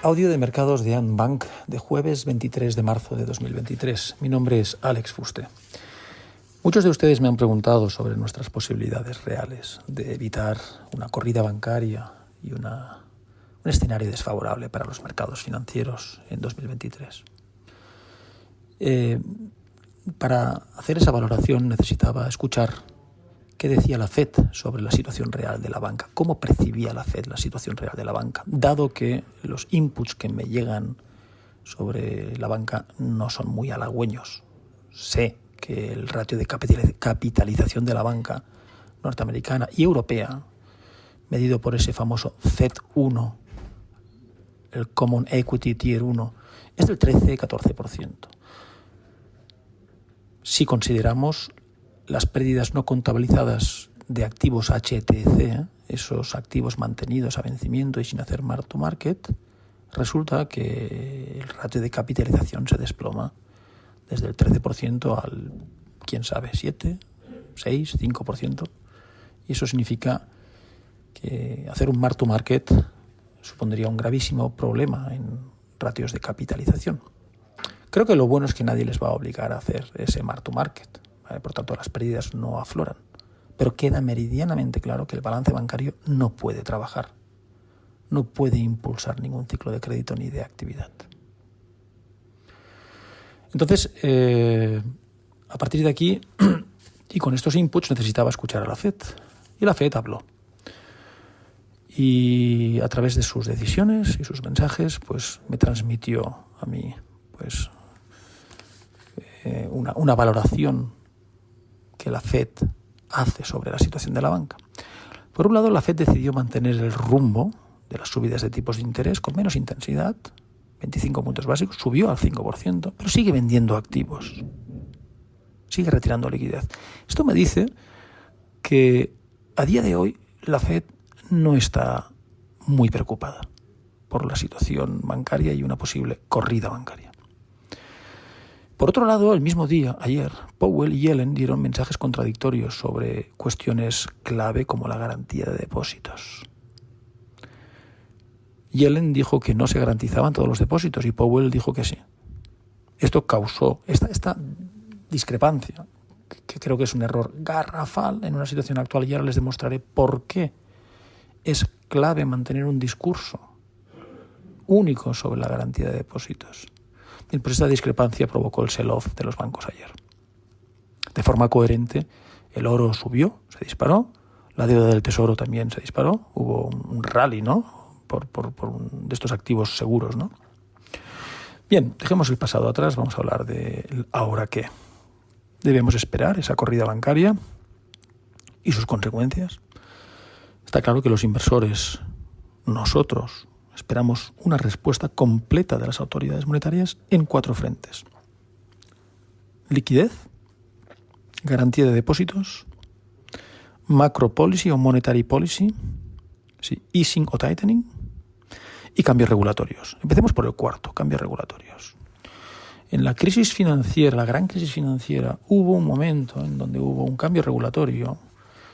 Audio de mercados de Andbank de jueves 23 de marzo de 2023. Mi nombre es Alex Fuste. Muchos de ustedes me han preguntado sobre nuestras posibilidades reales de evitar una corrida bancaria y un escenario desfavorable para los mercados financieros en 2023. Para hacer esa valoración necesitaba escuchar qué decía la FED sobre la situación real de la banca, cómo percibía la FED la situación real de la banca, dado que los inputs que me llegan sobre la banca no son muy halagüeños. Sé que el ratio de capitalización de la banca norteamericana y europea, medido por ese famoso CET1, el Common Equity Tier 1, es del 13-14%. Si consideramos las pérdidas no contabilizadas de activos HTC, esos activos mantenidos a vencimiento y sin hacer mark to market, resulta que el ratio de capitalización se desploma desde el 13% al, quién sabe, 7, 6, 5%. Y eso significa que hacer un mark to market supondría un gravísimo problema en ratios de capitalización. Creo que lo bueno es que nadie les va a obligar a hacer ese mark to market. Por tanto, las pérdidas no afloran. Pero queda meridianamente claro que el balance bancario no puede trabajar. No puede impulsar ningún ciclo de crédito ni de actividad. Entonces, a partir de aquí, y con estos inputs, necesitaba escuchar a la FED. Y la FED habló. Y a través de sus decisiones y sus mensajes, pues me transmitió a mí pues una valoración que la FED hace sobre la situación de la banca. Por un lado, la FED decidió mantener el rumbo de las subidas de tipos de interés con menos intensidad, 25 puntos básicos, subió al 5%, pero sigue vendiendo activos, sigue retirando liquidez. Esto me dice que a día de hoy la FED no está muy preocupada por la situación bancaria y una posible corrida bancaria. Por otro lado, el mismo día, ayer, Powell y Yellen dieron mensajes contradictorios sobre cuestiones clave como la garantía de depósitos. Yellen dijo que no se garantizaban todos los depósitos y Powell dijo que sí. Esto causó esta discrepancia, que creo que es un error garrafal en una situación actual, y ahora les demostraré por qué es clave mantener un discurso único sobre la garantía de depósitos. Y pues esta discrepancia provocó el sell-off de los bancos ayer. De forma coherente, el oro subió, se disparó, la deuda del tesoro también se disparó, hubo un rally, ¿no? Por de estos activos seguros, ¿no? Bien, dejemos el pasado atrás, vamos a hablar de ahora qué. Debemos esperar esa corrida bancaria y sus consecuencias. Está claro que los inversores, nosotros, esperamos una respuesta completa de las autoridades monetarias en 4 frentes: liquidez, garantía de depósitos, macro policy o monetary policy, easing o tightening, y cambios regulatorios. Empecemos por el cuarto, cambios regulatorios. En la crisis financiera, la gran crisis financiera, hubo un momento en donde hubo un cambio regulatorio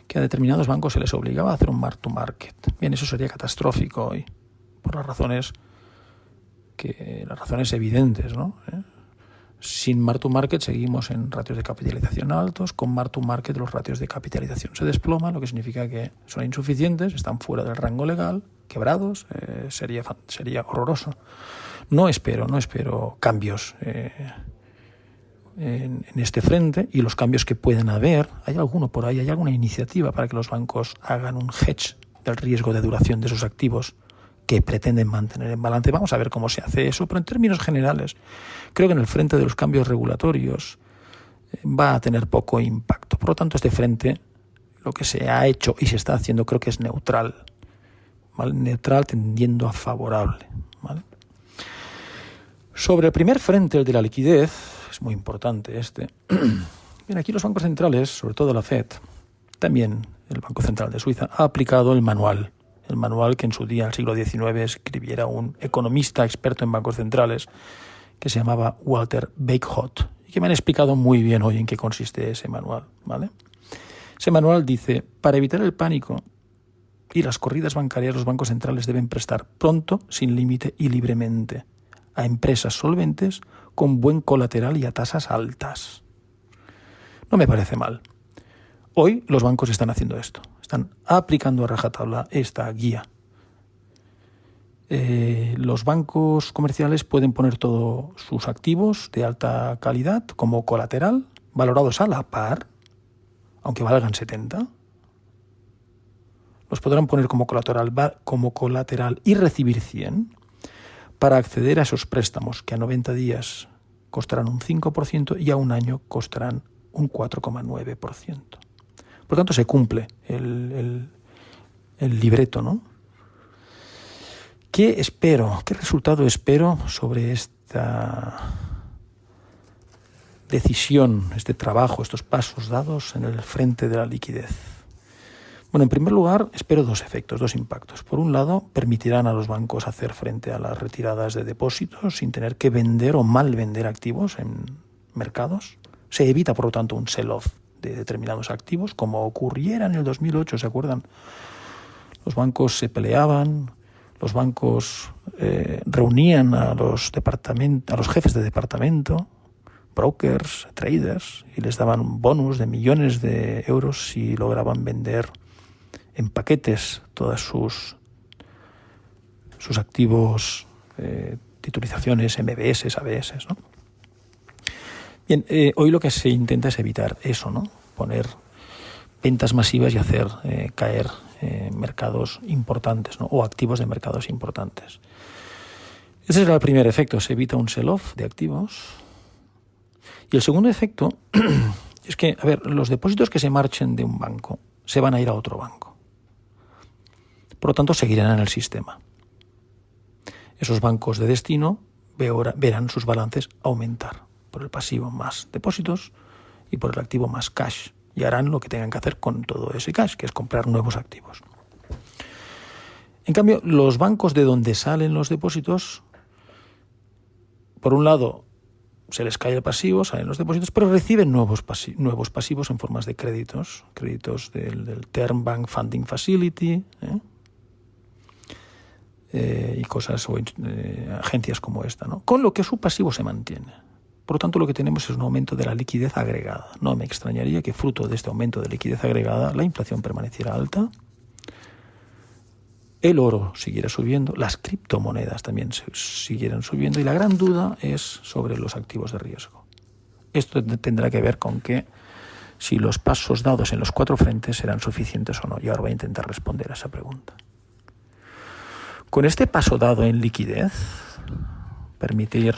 que a determinados bancos se les obligaba a hacer un mark to market. Bien, eso sería catastrófico hoy, por las razones evidentes, ¿no? Sin mark to market seguimos en ratios de capitalización altos, con mark to market los ratios de capitalización se desploman, lo que significa que son insuficientes, están fuera del rango legal, quebrados, sería horroroso. No espero cambios en este frente, y los cambios que pueden haber, hay alguno por ahí, hay alguna iniciativa para que los bancos hagan un hedge del riesgo de duración de sus activos que pretenden mantener en balance. Vamos a ver cómo se hace eso, pero en términos generales creo que en el frente de los cambios regulatorios va a tener poco impacto. Por lo tanto, este frente, lo que se ha hecho y se está haciendo, creo que es neutral, ¿vale? Neutral tendiendo a favorable, ¿vale? Sobre el primer frente, el de la liquidez, es muy importante este. Bien, aquí los bancos centrales, sobre todo la FED, también el Banco Central de Suiza, ha aplicado el manual que en su día, en el siglo XIX, escribiera un economista experto en bancos centrales que se llamaba Walter Bakehot, y que me han explicado muy bien hoy en qué consiste ese manual, ¿vale? Ese manual dice: para evitar el pánico y las corridas bancarias, los bancos centrales deben prestar pronto, sin límite y libremente a empresas solventes con buen colateral y a tasas altas. No me parece mal. Hoy los bancos están haciendo esto, están aplicando a rajatabla esta guía. Los bancos comerciales pueden poner todos sus activos de alta calidad como colateral, valorados a la par, aunque valgan 70. Los podrán poner como colateral y recibir 100 para acceder a esos préstamos que a 90 días costarán un 5% y a un año costarán un 4,9%. Por tanto, se cumple el libreto, ¿no? ¿Qué resultado espero sobre esta decisión, este trabajo, estos pasos dados en el frente de la liquidez? Bueno, en primer lugar, espero dos impactos. Por un lado, permitirán a los bancos hacer frente a las retiradas de depósitos sin tener que vender o mal vender activos en mercados. Se evita, por lo tanto, un sell-off de determinados activos, como ocurriera en el 2008, ¿se acuerdan? Los bancos se peleaban, los bancos reunían a los jefes de departamento, brokers, traders, y les daban bonus de millones de euros si lograban vender en paquetes todos sus activos, titulizaciones, MBS, ABS, ¿no? Bien, hoy lo que se intenta es evitar eso, ¿no? Poner ventas masivas y hacer caer mercados importantes, ¿no? O activos de mercados importantes. Ese será el primer efecto, se evita un sell-off de activos. Y el segundo efecto es que, los depósitos que se marchen de un banco se van a ir a otro banco. Por lo tanto, seguirán en el sistema. Esos bancos de destino verán sus balances aumentar por el pasivo más depósitos y por el activo más cash. Y harán lo que tengan que hacer con todo ese cash, que es comprar nuevos activos. En cambio, los bancos de donde salen los depósitos, por un lado, se les cae el pasivo, salen los depósitos, pero reciben nuevos pasivos en formas de créditos del Term Bank Funding Facility, y cosas o agencias como esta, ¿no? Con lo que su pasivo se mantiene. Por lo tanto, lo que tenemos es un aumento de la liquidez agregada. No me extrañaría que fruto de este aumento de liquidez agregada la inflación permaneciera alta, el oro siguiera subiendo, las criptomonedas también siguieran subiendo y la gran duda es sobre los activos de riesgo. Esto tendrá que ver con que si los pasos dados en los 4 frentes serán suficientes o no. Y ahora voy a intentar responder a esa pregunta. Con este paso dado en liquidez, permitir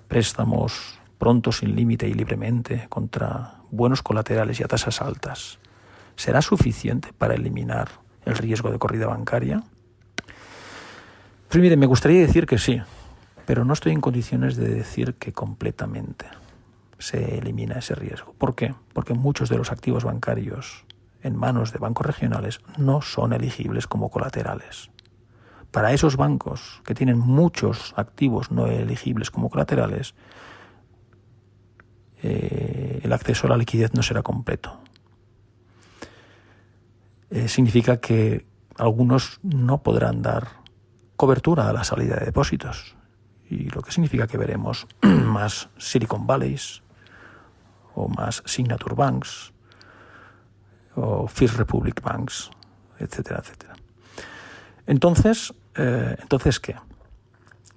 préstamos pronto, sin límite y libremente, contra buenos colaterales y a tasas altas, ¿será suficiente para eliminar el riesgo de corrida bancaria? Pues mire, me gustaría decir que sí, pero no estoy en condiciones de decir que completamente se elimina ese riesgo. ¿Por qué? Porque muchos de los activos bancarios en manos de bancos regionales no son elegibles como colaterales. Para esos bancos que tienen muchos activos no elegibles como colaterales, el acceso a la liquidez no será completo. Significa que algunos no podrán dar cobertura a la salida de depósitos, y lo que significa que veremos más Silicon Valleys o más Signature Banks o First Republic Banks, etcétera, etcétera. Entonces, ¿qué?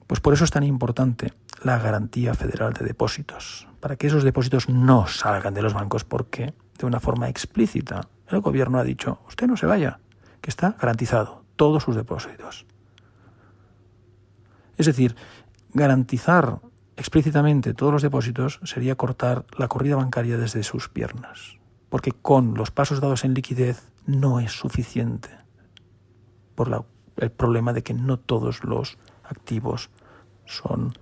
Pues por eso es tan importante la garantía federal de depósitos, para que esos depósitos no salgan de los bancos, porque de una forma explícita el gobierno ha dicho, usted no se vaya, que está garantizado todos sus depósitos. Es decir, garantizar explícitamente todos los depósitos sería cortar la corrida bancaria desde sus piernas, porque con los pasos dados en liquidez no es suficiente por el problema de que no todos los activos son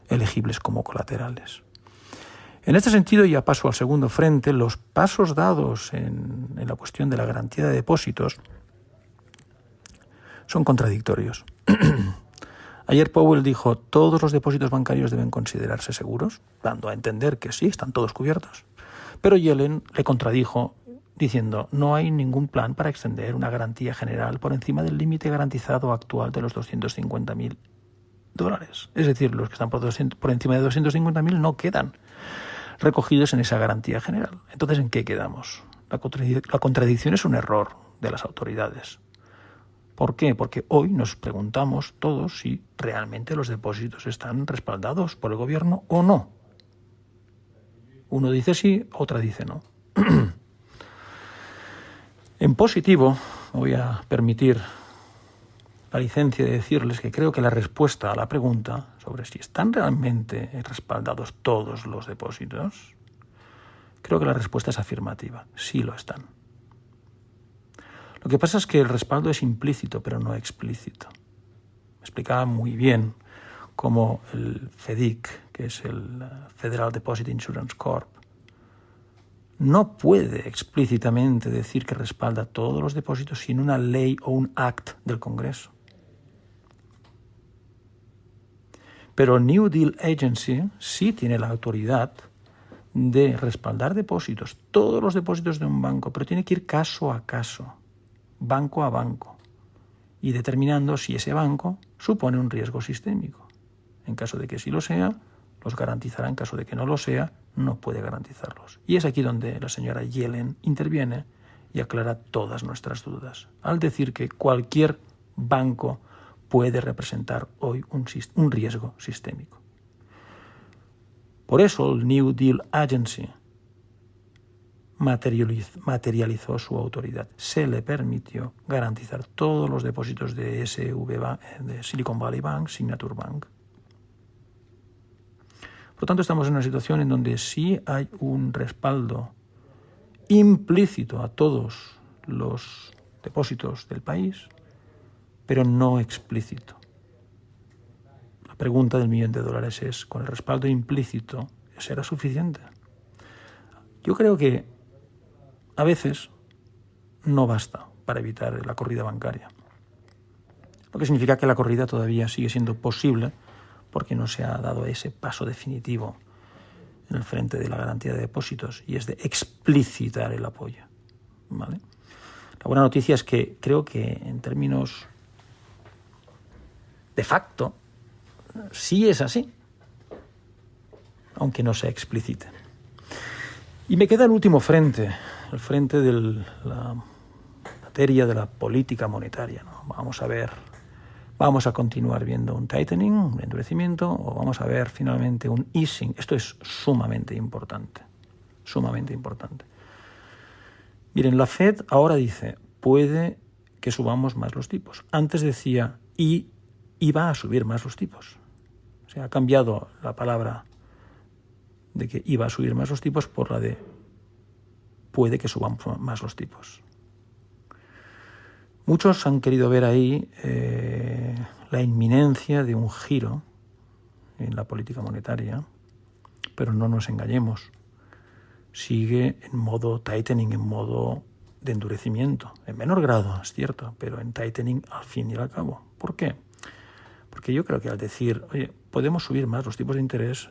elegibles como colaterales. En este sentido, ya paso al segundo frente, los pasos dados en la cuestión de la garantía de depósitos son contradictorios. Ayer Powell dijo, todos los depósitos bancarios deben considerarse seguros, dando a entender que sí, están todos cubiertos. Pero Yellen le contradijo diciendo no hay ningún plan para extender una garantía general por encima del límite garantizado actual de los $250.000. Es decir, los que están por encima de 250.000 no quedan recogidos en esa garantía general. Entonces, ¿en qué quedamos? La contradicción es un error de las autoridades. ¿Por qué? Porque hoy nos preguntamos todos si realmente los depósitos están respaldados por el gobierno o no. Uno dice sí, otra dice no. En positivo, voy a permitir la licencia de decirles que creo que la respuesta a la pregunta sobre si están realmente respaldados todos los depósitos, creo que la respuesta es afirmativa, sí lo están. Lo que pasa es que el respaldo es implícito, pero no explícito. Me explicaba muy bien cómo el FDIC, que es el Federal Deposit Insurance Corp, no puede explícitamente decir que respalda todos los depósitos sin una ley o un act del Congreso. Pero el New Deal Agency sí tiene la autoridad de respaldar depósitos, todos los depósitos de un banco, pero tiene que ir caso a caso, banco a banco, y determinando si ese banco supone un riesgo sistémico. En caso de que sí lo sea, los garantizará. En caso de que no lo sea, no puede garantizarlos. Y es aquí donde la señora Yellen interviene y aclara todas nuestras dudas, al decir que cualquier banco puede representar hoy un riesgo sistémico. Por eso el New Deal Agency materializó su autoridad. Se le permitió garantizar todos los depósitos de de Silicon Valley Bank, Signature Bank. Por lo tanto, estamos en una situación en donde sí hay un respaldo implícito a todos los depósitos del país, pero no explícito. La pregunta del $1.000.000 es, ¿con el respaldo implícito será suficiente? Yo creo que a veces no basta para evitar la corrida bancaria. Lo que significa que la corrida todavía sigue siendo posible porque no se ha dado ese paso definitivo en el frente de la garantía de depósitos, y es de explicitar el apoyo, ¿vale? La buena noticia es que creo que en términos de facto sí es así, aunque no se explicite. Y me queda el último frente, el frente de la materia de la política monetaria, ¿no? Vamos a continuar viendo un tightening, un endurecimiento, o vamos a ver finalmente un easing. Esto es sumamente importante, sumamente importante. Miren, la Fed ahora dice, puede que subamos más los tipos. Antes decía, y va a subir más los tipos. O sea, ha cambiado la palabra de que iba a subir más los tipos por la de puede que suban más los tipos. Muchos han querido ver ahí la inminencia de un giro en la política monetaria, pero no nos engañemos. Sigue en modo tightening, en modo de endurecimiento. En menor grado, es cierto, pero en tightening al fin y al cabo. ¿Por qué? Porque yo creo que al decir, oye, podemos subir más los tipos de interés,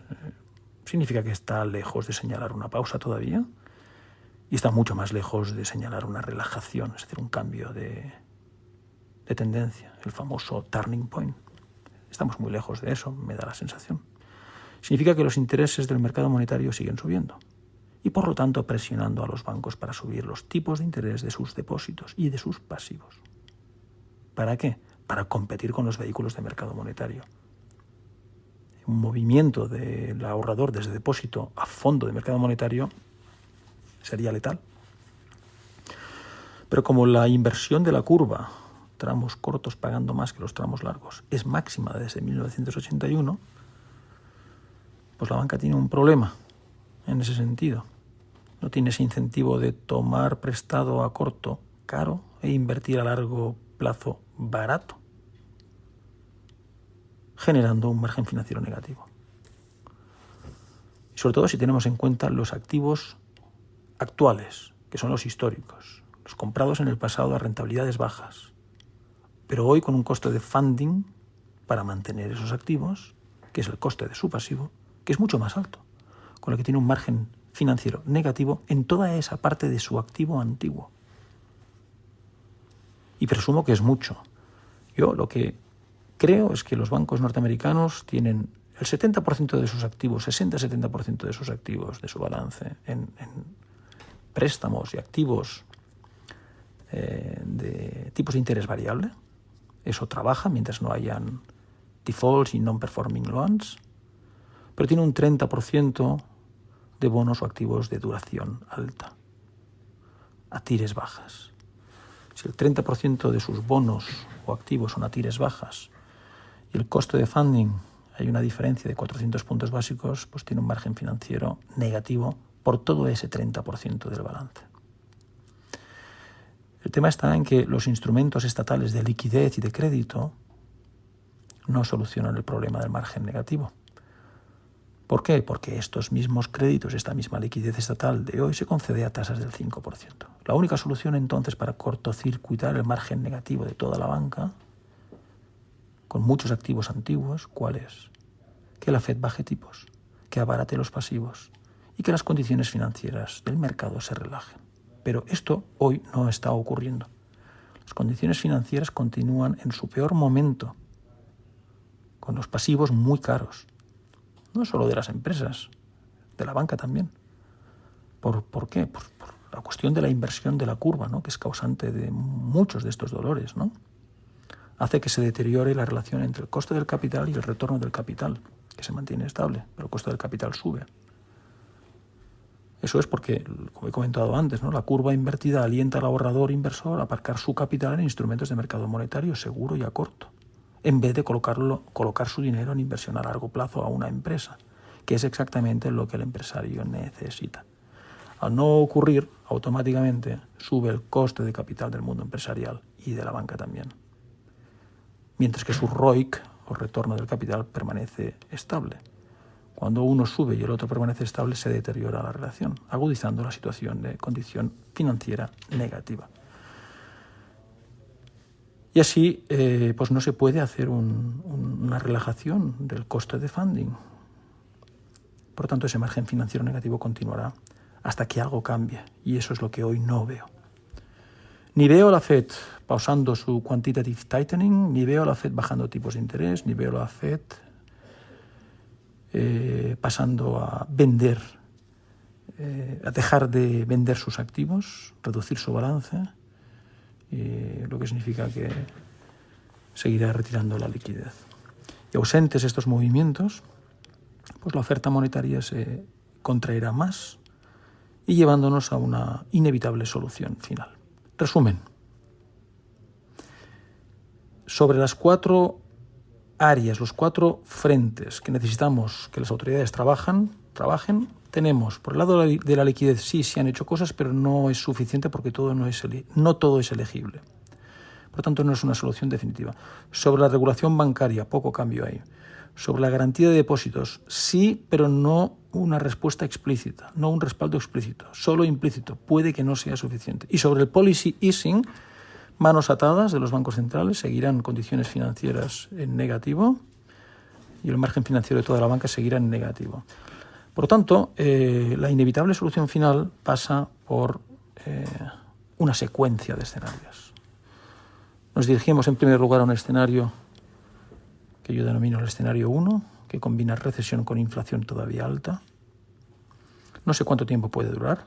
significa que está lejos de señalar una pausa todavía y está mucho más lejos de señalar una relajación, es decir, un cambio de tendencia, el famoso turning point. Estamos muy lejos de eso, me da la sensación. Significa que los intereses del mercado monetario siguen subiendo y, por lo tanto, presionando a los bancos para subir los tipos de interés de sus depósitos y de sus pasivos. ¿Para qué? Para competir con los vehículos de mercado monetario. Un movimiento del ahorrador desde depósito a fondo de mercado monetario sería letal. Pero como la inversión de la curva, tramos cortos pagando más que los tramos largos, es máxima desde 1981, pues la banca tiene un problema en ese sentido. No tiene ese incentivo de tomar prestado a corto caro e invertir a largo plazo barato, generando un margen financiero negativo. Y sobre todo si tenemos en cuenta los activos actuales, que son los históricos, los comprados en el pasado a rentabilidades bajas, pero hoy con un coste de funding para mantener esos activos, que es el coste de su pasivo, que es mucho más alto, con lo que tiene un margen financiero negativo en toda esa parte de su activo antiguo. Y presumo que es mucho. Yo lo que creo es que los bancos norteamericanos tienen el 70% de sus activos, 60-70% de sus activos, de su balance, en préstamos y activos de tipos de interés variable. Eso trabaja mientras no hayan defaults y non-performing loans. Pero tiene un 30% de bonos o activos de duración alta, a tires bajas. Si el 30% de sus bonos o activos son a tires bajas y el coste de funding hay una diferencia de 400 puntos básicos, pues tiene un margen financiero negativo por todo ese 30% del balance. El tema está en que los instrumentos estatales de liquidez y de crédito no solucionan el problema del margen negativo. ¿Por qué? Porque estos mismos créditos, esta misma liquidez estatal de hoy se concede a tasas del 5%. La única solución entonces para cortocircuitar el margen negativo de toda la banca, con muchos activos antiguos, ¿cuál es? Que la Fed baje tipos, que abarate los pasivos y que las condiciones financieras del mercado se relajen. Pero esto hoy no está ocurriendo. Las condiciones financieras continúan en su peor momento, con los pasivos muy caros. No solo de las empresas, de la banca también. ¿Por qué? Por la cuestión de la inversión de la curva, ¿no? Que es causante de muchos de estos dolores, ¿no? Hace que se deteriore la relación entre el coste del capital y el retorno del capital, que se mantiene estable, pero el coste del capital sube. Eso es porque, como he comentado antes, ¿no? La curva invertida alienta al ahorrador inversor a aparcar su capital en instrumentos de mercado monetario seguro y a corto, en vez de colocar su dinero en inversión a largo plazo a una empresa, que es exactamente lo que el empresario necesita. Al no ocurrir, automáticamente sube el coste de capital del mundo empresarial y de la banca también, mientras que su ROIC, o retorno del capital, permanece estable. Cuando uno sube y el otro permanece estable, se deteriora la relación, agudizando la situación de condición financiera negativa. Y así pues no se puede hacer una relajación del coste de funding. Por lo tanto, ese margen financiero negativo continuará hasta que algo cambie. Y eso es lo que hoy no veo. Ni veo a la Fed pausando su quantitative tightening, ni veo a la Fed bajando tipos de interés, ni veo a la Fed pasando a vender, a dejar de vender sus activos, reducir su balance, lo que significa que seguirá retirando la liquidez. Y ausentes estos movimientos, pues la oferta monetaria se contraerá más y llevándonos a una inevitable solución final. Resumen. Sobre las 4 áreas, los 4 frentes que necesitamos que las autoridades trabajen, tenemos, por el lado de la liquidez, sí se han hecho cosas, pero no es suficiente porque no todo es elegible. Por lo tanto, no es una solución definitiva. Sobre la regulación bancaria, poco cambio ahí. Sobre la garantía de depósitos, sí, pero no una respuesta explícita, no un respaldo explícito, solo implícito. Puede que no sea suficiente. Y sobre el policy easing, manos atadas de los bancos centrales, seguirán condiciones financieras en negativo y el margen financiero de toda la banca seguirá en negativo. Por lo tanto, la inevitable solución final pasa por una secuencia de escenarios. Nos dirigimos en primer lugar a un escenario que yo denomino el escenario 1, que combina recesión con inflación todavía alta. No sé cuánto tiempo puede durar,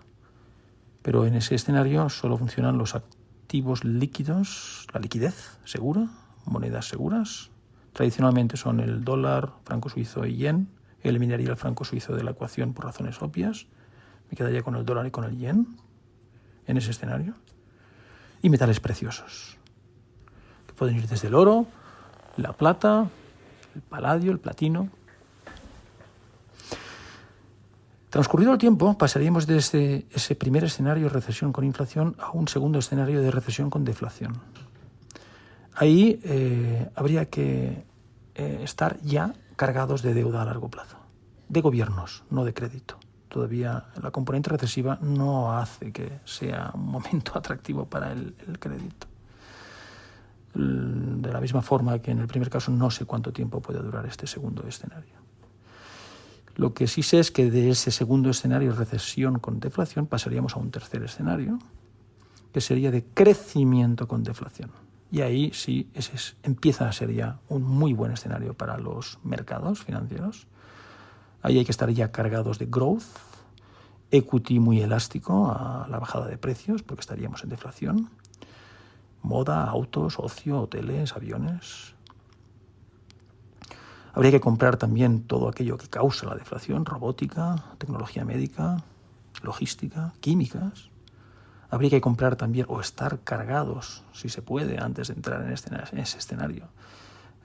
pero en ese escenario solo funcionan los activos líquidos, la liquidez segura, monedas seguras. Tradicionalmente son el dólar, franco suizo y yen. Eliminaría el franco suizo de la ecuación por razones obvias. Me quedaría con el dólar y con el yen en ese escenario. Y metales preciosos, que pueden ir desde el oro, la plata, el paladio, el platino. Transcurrido el tiempo, pasaríamos desde ese primer escenario de recesión con inflación a un segundo escenario de recesión con deflación. Ahí habría que estar ya cargados de deuda a largo plazo, de gobiernos, no de crédito. Todavía la componente recesiva no hace que sea un momento atractivo para el crédito. De la misma forma que en el primer caso no sé cuánto tiempo puede durar este segundo escenario. Lo que sí sé es que de ese segundo escenario, recesión con deflación, pasaríamos a un tercer escenario, que sería de crecimiento con deflación. Y ahí sí, empieza a ser ya un muy buen escenario para los mercados financieros. Ahí hay que estar ya cargados de growth, equity muy elástico a la bajada de precios, porque estaríamos en deflación. Moda, autos, ocio, hoteles, aviones. Habría que comprar también todo aquello que causa la deflación: robótica, tecnología médica, logística, químicas. Habría que comprar también, o estar cargados, si se puede, antes de entrar en ese escenario.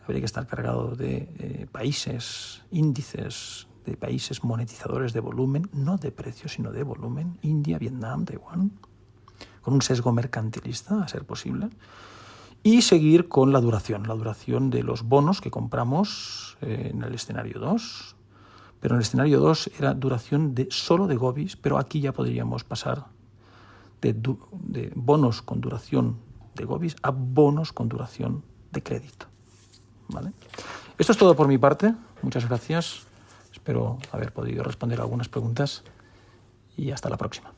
Habría que estar cargado de países, índices de países monetizadores de volumen, no de precio, sino de volumen: India, Vietnam, Taiwán, con un sesgo mercantilista, a ser posible. Y seguir con la duración de los bonos que compramos en el escenario 2. Pero en el escenario 2 era duración solo de govies, pero aquí ya podríamos pasar de bonos con duración de govies a bonos con duración de crédito. ¿Vale? Esto es todo por mi parte. Muchas gracias. Espero haber podido responder algunas preguntas y hasta la próxima.